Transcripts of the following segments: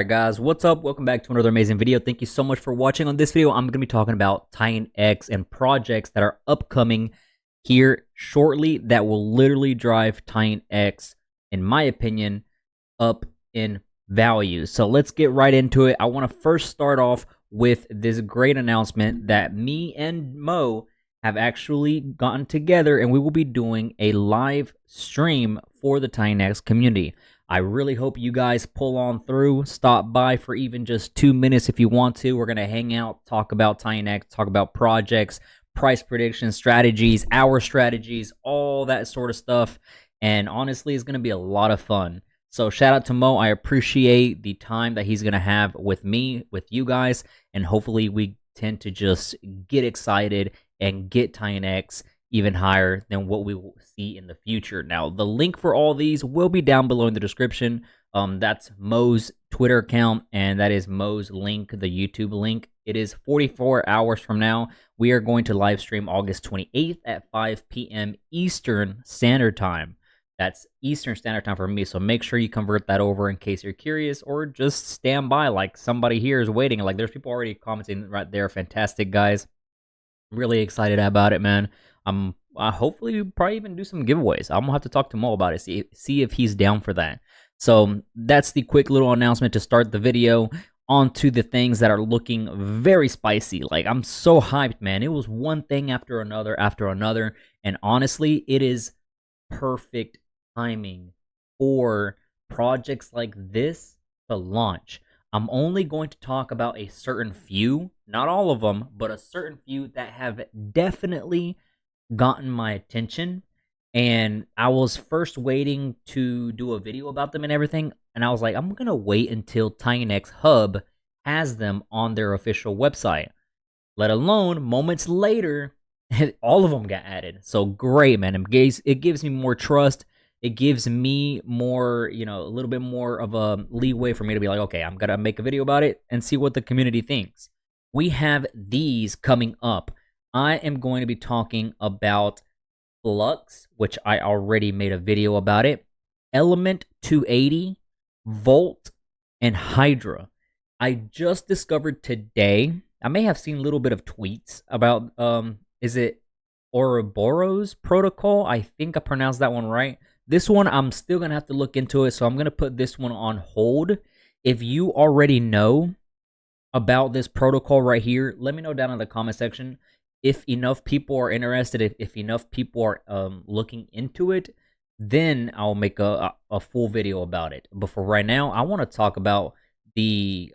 Alright guys, what's up? Welcome back to another amazing video. Thank you so much for watching. On this video, I'm going to be talking about Titanx and projects that are upcoming here shortly that will literally drive Titanx, in my opinion, up in value. So let's get right into it. I want to first start off with this great announcement that me and Mo have actually gotten together, and we will be doing a live stream for the Titanx community. I really hope you guys pull on through, stop by for even just 2 minutes if you want to. We're going to hang out, talk about Titanx, talk about projects, price predictions, strategies, our strategies, all that sort of stuff. And honestly, it's going to be a lot of fun. So shout out to Mo. I appreciate the time that he's going to have with me, with you guys. And hopefully we tend to just get excited and get Titanx even higher than what we will see in the future. Now, the link for all these will be down below in the description. That's Mo's Twitter account, and that is Mo's link, the YouTube link. It is 44 hours from now. We are going to live stream August 28th at 5 p.m. Eastern Standard Time. That's Eastern Standard Time for me, so make sure you convert that over in case you're curious, or just stand by like somebody here is waiting. Like, there's people already commenting right there. Fantastic, guys. I'm really excited about it, man. Hopefully probably even do some giveaways. I'm gonna have to talk to Mo about it, see if he's down for that. So that's the quick little announcement to start the video. On to the things that are looking very spicy. Like, I'm so hyped, man. It was one thing after another, and honestly, it is perfect timing for projects like this to launch. I'm only going to talk about a certain few, not all of them, but a certain few that have definitely gotten my attention. And I was first waiting to do a video about them and everything, and I was like, I'm gonna wait until Titanx Hub has them on their official website. Let alone moments later, all of them got added. So great, man. It gives me more trust. It gives me more, a little bit more of a leeway for me to be like, okay, I'm gonna make a video about it and see what the community thinks. We have these coming up. I am going to be talking about Flux, which I already made a video about it, Element 280, Volt, and Hydra. I just discovered today, I may have seen a little bit of tweets about, is it Ouroboros protocol? I think I pronounced that one right. This one, I'm still going to have to look into it, so I'm going to put this one on hold. If you already know about this protocol right here, let me know down in the comment section. If enough people are interested, if enough people are looking into it, then I'll make a full video about it. But for right now, I want to talk about the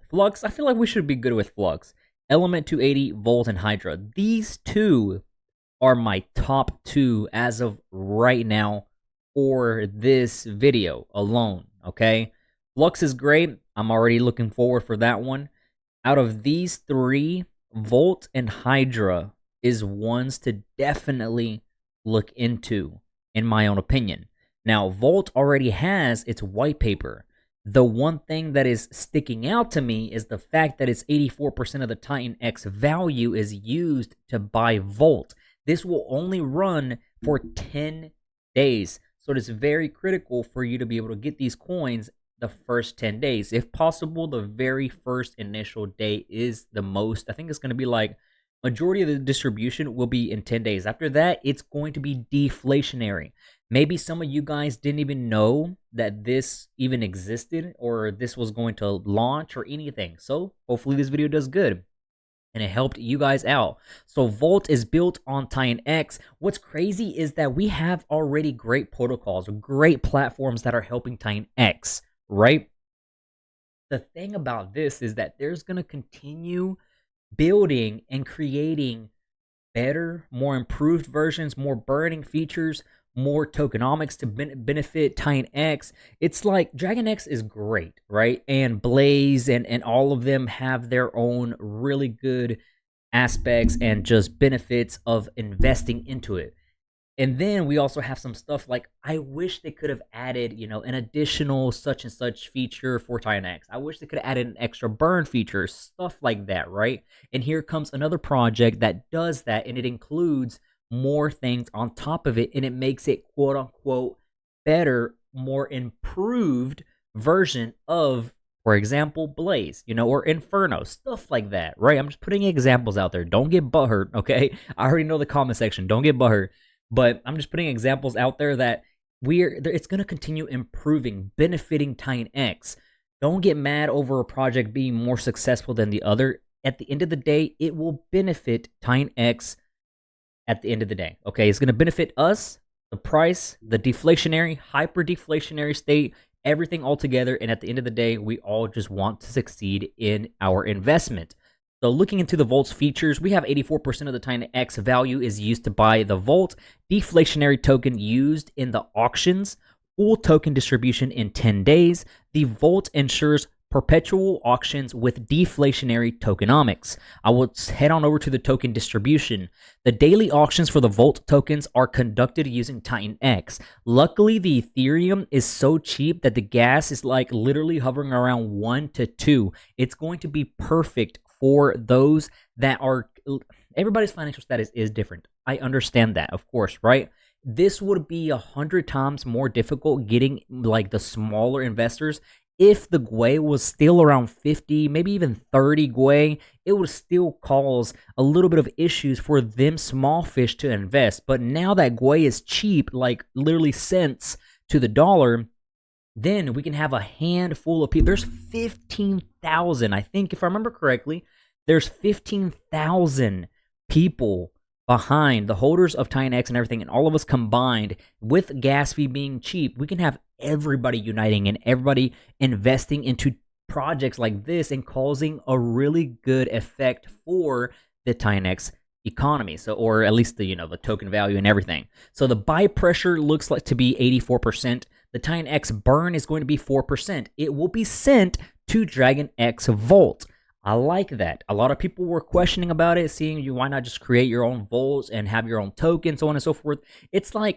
Flux. I feel like we should be good with Flux. Element 280, Volt, and Hydra. These two are my top two as of right now for this video alone, okay? Flux is great. I'm already looking forward for that one. Out of these three, Volt and Hydra is ones to definitely look into, in my own opinion. Now, Volt already has its white paper. The one thing that is sticking out to me is the fact that it's 84% of the Titanx value is used to buy Volt. This will only run for 10 days. So it is very critical for you to be able to get these coins the first 10 days. If possible, the very first initial day is the most. I think it's going to be like majority of the distribution will be in 10 days. After that, it's going to be deflationary. Maybe some of you guys didn't even know that this even existed or this was going to launch or anything. So hopefully this video does good and it helped you guys out. So Volt is built on Titanx. What's crazy is that we have already great protocols, great platforms that are helping Titanx, right? The thing about this is that there's going to continue building and creating better, more improved versions, more burning features, more tokenomics to benefit Titanx. It's like Dragon X is great, right? And Blaze and all of them have their own really good aspects and just benefits of investing into it. And then we also have some stuff like, I wish they could have added, an additional such and such feature for Titanx. I wish they could have added an extra burn feature, stuff like that, right? And here comes another project that does that, and it includes more things on top of it, and it makes it quote unquote better, more improved version of For example, Blaze, or Inferno, stuff like that, right? I'm just putting examples out there. Don't get butthurt, okay? I already know the comment section. Don't get butthurt. But I'm just putting examples out there that it's going to continue improving, benefiting Titanx. Don't get mad over a project being more successful than the other. At the end of the day, it will benefit Titanx at the end of the day, okay? It's going to benefit us, the price, the deflationary, hyper deflationary state, everything all together. And at the end of the day, we all just want to succeed in our investment. So looking into the Volt's features, we have 84% of the Titanx value is used to buy the Volt deflationary token used in the auctions, full token distribution in 10 days. The Volt ensures perpetual auctions with deflationary tokenomics. I will head on over to the token distribution. The daily auctions for the Volt tokens are conducted using Titanx. Luckily, the Ethereum is so cheap that the gas is like literally hovering around 1 to 2. It's going to be perfect for those that are... Everybody's financial status is different. I understand that, of course, right? This would be 100 times more difficult getting like the smaller investors. If the GUI was still around 50, maybe even 30 GUI, it would still cause a little bit of issues for them small fish to invest. But now that GUI is cheap, like literally cents to the dollar, then we can have a handful of people. There's 15,000, I think, if I remember correctly, there's 15,000 people behind the holders of Titanx and everything, and all of us combined with gas fee being cheap, we can have everybody uniting and everybody investing into projects like this and causing a really good effect for the Titanx economy. So, or at least the the token value and everything. So the buy pressure looks like to be 84%. The Titanx burn is going to be 4%. It will be sent to Dragon X Vault. I like that. A lot of people were questioning about it, seeing why not just create your own vaults and have your own token, so on and so forth. It's kind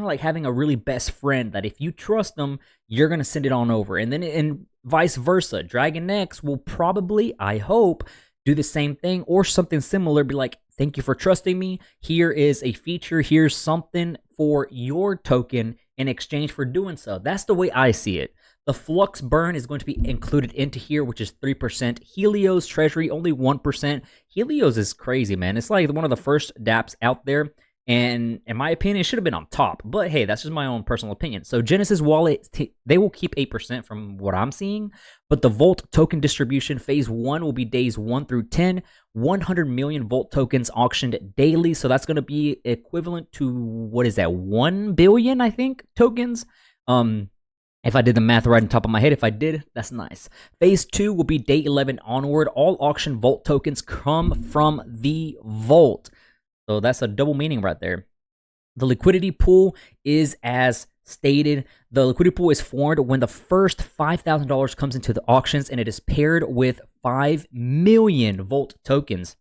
of like having a really best friend that if you trust them, you're going to send it on over. And then and vice versa. Dragon X will probably, I hope, do the same thing or something similar. Be like, thank you for trusting me. Here is a feature. Here's something for your token in exchange for doing so. That's the way I see it. The Flux burn is going to be included into here, which is 3%. Helios Treasury, only 1%. Helios is crazy, man. It's like one of the first dApps out there. And in my opinion, it should have been on top. But hey, that's just my own personal opinion. So Genesis Wallet, they will keep 8% from what I'm seeing. But the Volt token distribution, phase 1 will be days 1 through 10. 100 million Volt tokens auctioned daily. So that's going to be equivalent to, what is that, 1 billion, I think, tokens? If I did the math right on top of my head, if I did, that's nice. Phase 2 will be day 11 onward. All auction Volt tokens come from the Volt. So that's a double meaning right there. The liquidity pool is as stated. The liquidity pool is formed when the first $5,000 comes into the auctions and it is paired with 5 million Volt tokens.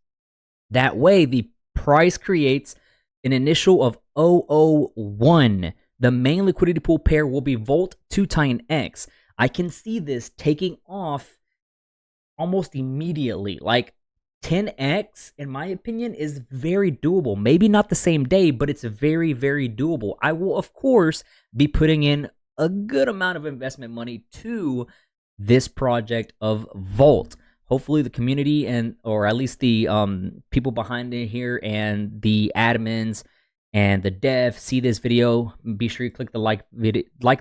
That way, the price creates an initial of 001. The main liquidity pool pair will be Volt to Titanx. I can see this taking off almost immediately. Like 10x, in my opinion, is very doable. Maybe not the same day, but it's very, very doable. I will, of course, be putting in a good amount of investment money to this project of Volt. Hopefully the community or at least the people behind it here and the admins and the dev see this video. Be sure you click the like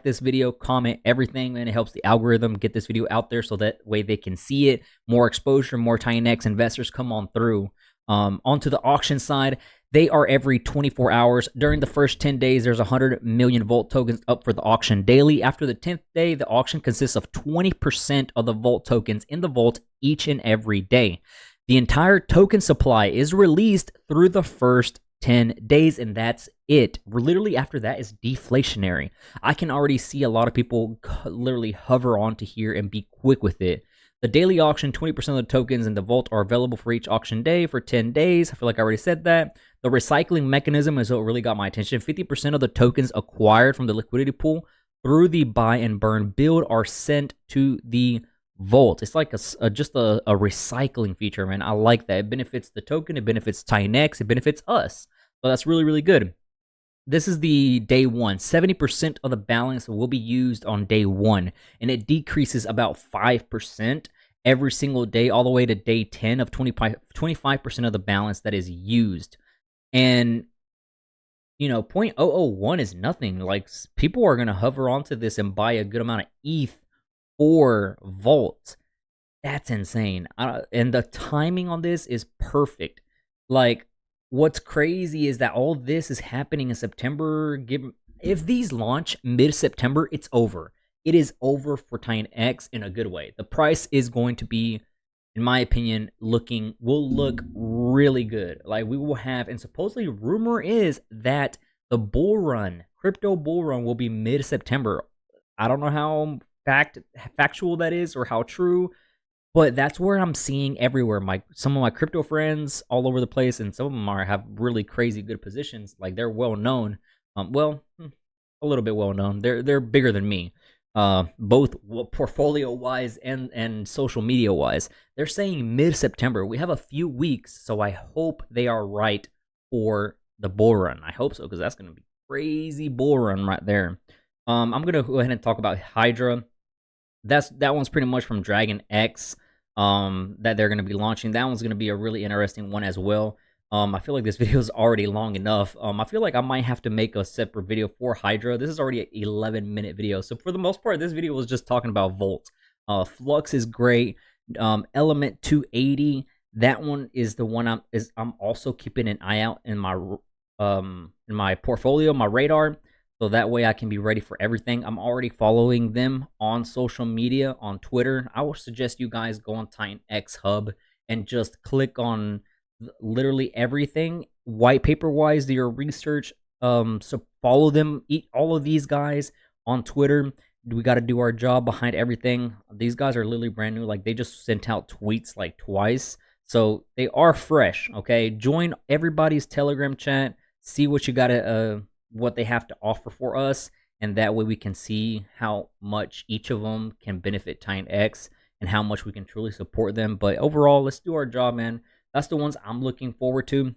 this video, comment everything, and it helps the algorithm get this video out there so that way they can see it. More exposure, more Titanx investors come on through. Onto the auction side, they are every 24 hours. During the first 10 days, there's 100 million Volt tokens up for the auction daily. After the 10th day, the auction consists of 20% of the Volt tokens in the Volt each and every day. The entire token supply is released through the first 10 days, and that's it. Literally after that is deflationary. I can already see a lot of people literally hover onto here and be quick with it. The daily auction, 20% of the tokens in the Vault are available for each auction day for 10 days. I feel like I already said that. The recycling mechanism is what really got my attention. 50% of the tokens acquired from the liquidity pool through the buy and burn build are sent to the Vault. It's like just a recycling feature, man. I like that. It benefits the token, it benefits Titanx, it benefits us. So that's really, really good. this is the day one. 70% of the balance will be used on day one, and it decreases about 5% every single day, all the way to day 10 of 25% of the balance that is used. And, you know, 0.001 is nothing. Like, people are going to hover onto this and buy a good amount of ETH for Vault. That's insane. And the timing on this is perfect. Like, what's crazy is that all this is happening in September. If these launch mid-September, it's over. It is over for Titanx in a good way. The price is going to be, in my opinion, will look really good. Like, we will have, and supposedly rumor is that the bull run, crypto bull run, will be mid-September. I don't know how factual that is or how true, but that's where I'm seeing everywhere. Some of my crypto friends all over the place, and some of them have really crazy good positions. Like, they're well known. A little bit well known. They're bigger than me. Both portfolio wise and social media wise. They're saying mid-September. We have a few weeks, so I hope they are right for the bull run. I hope so, because that's gonna be crazy bull run right there. I'm gonna go ahead and talk about Hydra. That one's pretty much from Dragon X. That they're going to be launching. That one's going to be a really interesting one as well. I feel like this video is already long enough. I feel like I might have to make a separate video for Hydra. This is already an 11-minute video. So for the most part, this video was just talking about Volt. Flux is great. Element 280, that one is the one I'm also keeping an eye out in my portfolio, my radar. So that way I can be ready for everything. I'm already following them on social media, on Twitter. I would suggest you guys go on Titanx Hub and just click on literally everything. White paper wise, do your research. So follow them. All of these guys on Twitter. We got to do our job behind everything. These guys are literally brand new. Like, they just sent out tweets like twice. So they are fresh, okay? Join everybody's Telegram chat. See what you got to... what they have to offer for us, and that way we can see how much each of them can benefit Titanx and how much we can truly support them. But overall, let's do our job, man. That's the ones I'm looking forward to.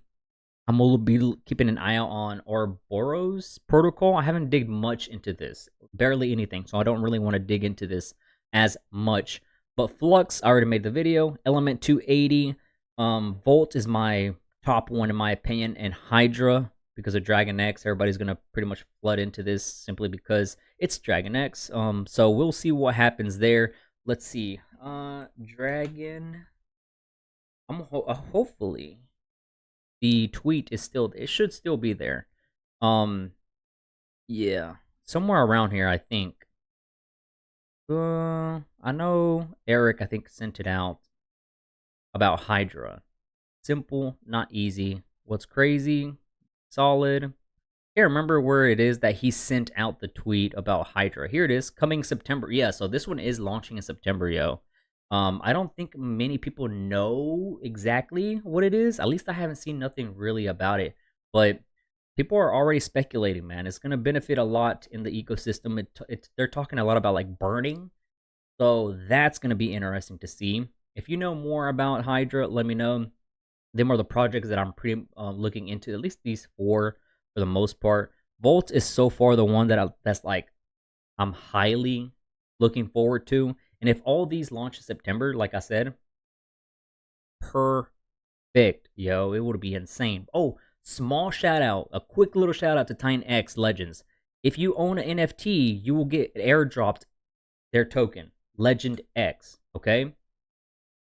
I'm going to be keeping an eye out on Ouroboros protocol. I haven't digged much into this, barely anything, so I don't really want to dig into this as much. But Flux, I already made the video. Element 280, Volt is my top one in my opinion, and Hydra, because of Dragon X, everybody's gonna pretty much flood into this simply because it's Dragon X. So we'll see what happens there. Let's see. Dragon. Hopefully the tweet is still. It should still be there. Yeah, somewhere around here, I think. I know Eric, I think, sent it out about Hydra. Simple, not easy. What's crazy? Solid. Can't remember where it is that he sent out the tweet about Hydra. Here it is, coming September. Yeah, so this one is launching in September, yo. I don't think many people know exactly what it is. At least I haven't seen nothing really about it. But people are already speculating, man. It's going to benefit a lot in the ecosystem. They're talking a lot about, like, burning. So that's going to be interesting to see. If you know more about Hydra, let me know. Them are the projects that I'm pretty looking into. At least these four, for the most part. Volt is so far the one that's like I'm highly looking forward to. And if all these launch in September, like I said, perfect, yo, it would be insane. Oh, small shout out, a quick little shout out to Titanx Legends. If you own an NFT, you will get airdropped their token, Legend X. Okay,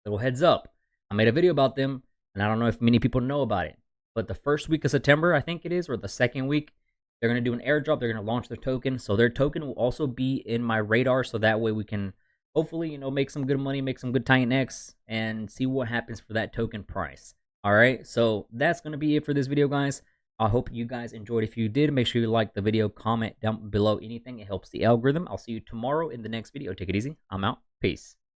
little heads up. I made a video about them. And I don't know if many people know about it, but the first week of September, I think it is, or the second week, they're going to do an airdrop. They're going to launch their token. So their token will also be in my radar. So that way we can hopefully, make some good money, make some good Titanx, and see what happens for that token price. All right. So that's going to be it for this video, guys. I hope you guys enjoyed. If you did, make sure you like the video, comment down below anything. It helps the algorithm. I'll see you tomorrow in the next video. Take it easy. I'm out. Peace.